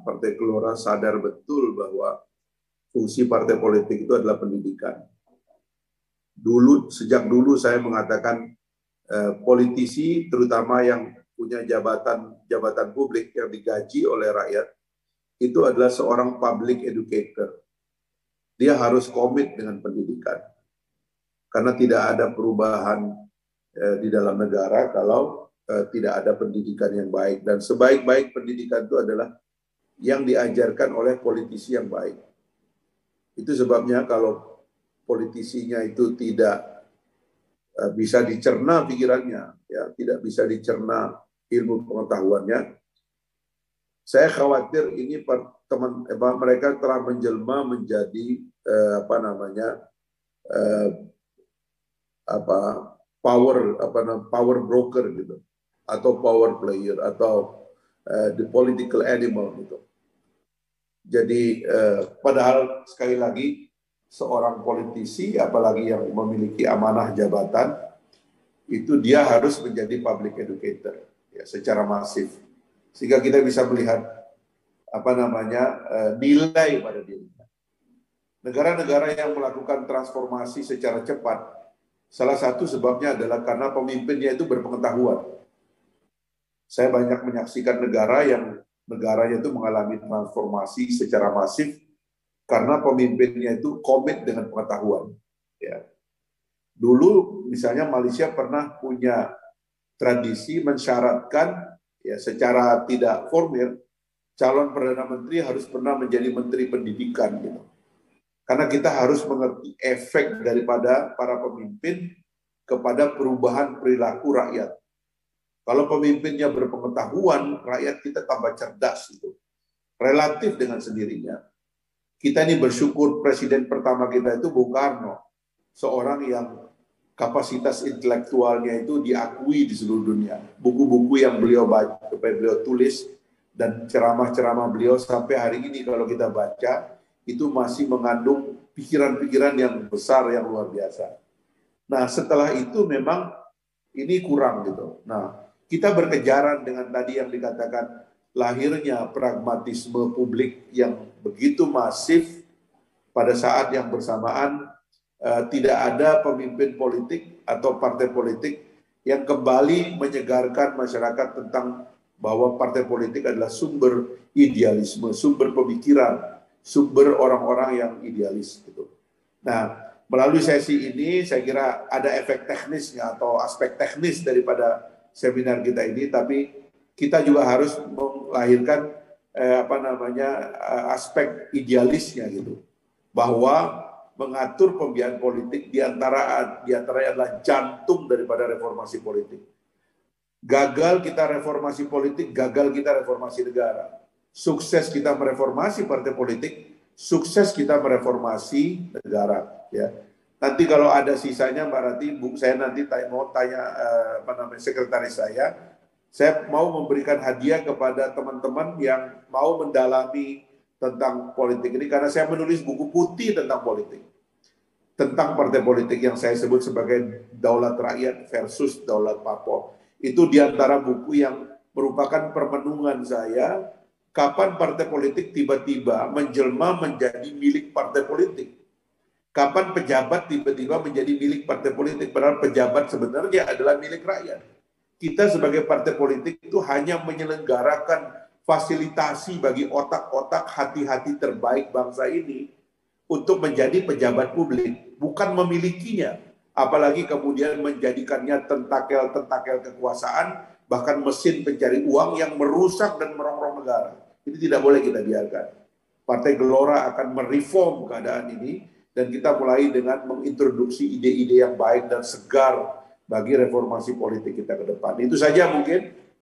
Partai Gelora sadar betul bahwa fungsi partai politik itu adalah pendidikan. Sejak dulu saya mengatakan politisi, terutama yang punya jabatan publik yang digaji oleh rakyat, itu adalah seorang public educator. Dia harus komit dengan pendidikan. Karena tidak ada perubahan di dalam negara kalau tidak ada pendidikan yang baik. Dan sebaik-baik pendidikan itu adalah yang diajarkan oleh politisi yang baik. Itu sebabnya kalau politisinya itu tidak bisa dicerna pikirannya, ya, tidak bisa dicerna ilmu pengetahuannya, saya khawatir ini mereka telah menjelma menjadi power broker gitu, atau power player, atau the political animal gitu. Jadi padahal sekali lagi seorang politisi, apalagi yang memiliki amanah jabatan, itu dia harus menjadi public educator ya, secara masif, sehingga kita bisa melihat nilai pada dirinya. Negara-negara yang melakukan transformasi secara cepat, salah satu sebabnya adalah karena pemimpinnya itu berpengetahuan. Saya banyak menyaksikan negaranya itu mengalami transformasi secara masif karena pemimpinnya itu komit dengan pengetahuan. Ya. Dulu misalnya Malaysia pernah punya tradisi mensyaratkan ya secara tidak formal calon Perdana Menteri harus pernah menjadi Menteri Pendidikan gitu. Karena kita harus mengerti efek daripada para pemimpin kepada perubahan perilaku rakyat. Kalau pemimpinnya berpengetahuan, rakyat kita tambah cerdas gitu. Relatif dengan sendirinya. Kita ini bersyukur presiden pertama kita itu Bung Karno, seorang yang kapasitas intelektualnya itu diakui di seluruh dunia. Buku-buku yang beliau tulis dan ceramah-ceramah beliau sampai hari ini kalau kita baca itu masih mengandung pikiran-pikiran yang besar, yang luar biasa. Nah, setelah itu memang ini kurang gitu. Nah, kita berkejaran dengan tadi yang dikatakan lahirnya pragmatisme publik yang begitu masif pada saat yang bersamaan tidak ada pemimpin politik atau partai politik yang kembali menyegarkan masyarakat tentang bahwa partai politik adalah sumber idealisme, sumber pemikiran, sumber orang-orang yang idealis gitu. Nah, melalui sesi ini saya kira ada efek teknisnya atau aspek teknis daripada seminar kita ini, tapi kita juga harus melahirkan aspek idealisnya gitu, bahwa mengatur pembiayaan politik diantaranya adalah jantung daripada reformasi politik. Gagal kita reformasi politik, gagal kita reformasi negara. Sukses kita mereformasi partai politik, sukses kita mereformasi negara. Ya. Nanti kalau ada sisanya Mbak Rati, saya nanti mau tanya sekretaris saya mau memberikan hadiah kepada teman-teman yang mau mendalami tentang politik ini, karena saya menulis buku putih tentang politik, tentang partai politik yang saya sebut sebagai daulat rakyat versus daulat parpol. Itu diantara buku yang merupakan permenungan saya, kapan partai politik tiba-tiba menjelma menjadi milik partai politik. Kapan pejabat tiba-tiba menjadi milik partai politik, padahal pejabat sebenarnya adalah milik rakyat. Kita sebagai partai politik itu hanya menyelenggarakan fasilitasi bagi otak-otak hati-hati terbaik bangsa ini untuk menjadi pejabat publik, bukan memilikinya. Apalagi kemudian menjadikannya tentakel-tentakel kekuasaan, bahkan mesin pencari uang yang merusak dan merongrong negara. Ini tidak boleh kita biarkan. Partai Gelora akan mereform keadaan ini, dan kita mulai dengan mengintroduksi ide-ide yang baik dan segar bagi reformasi politik kita ke depan. Itu saja mungkin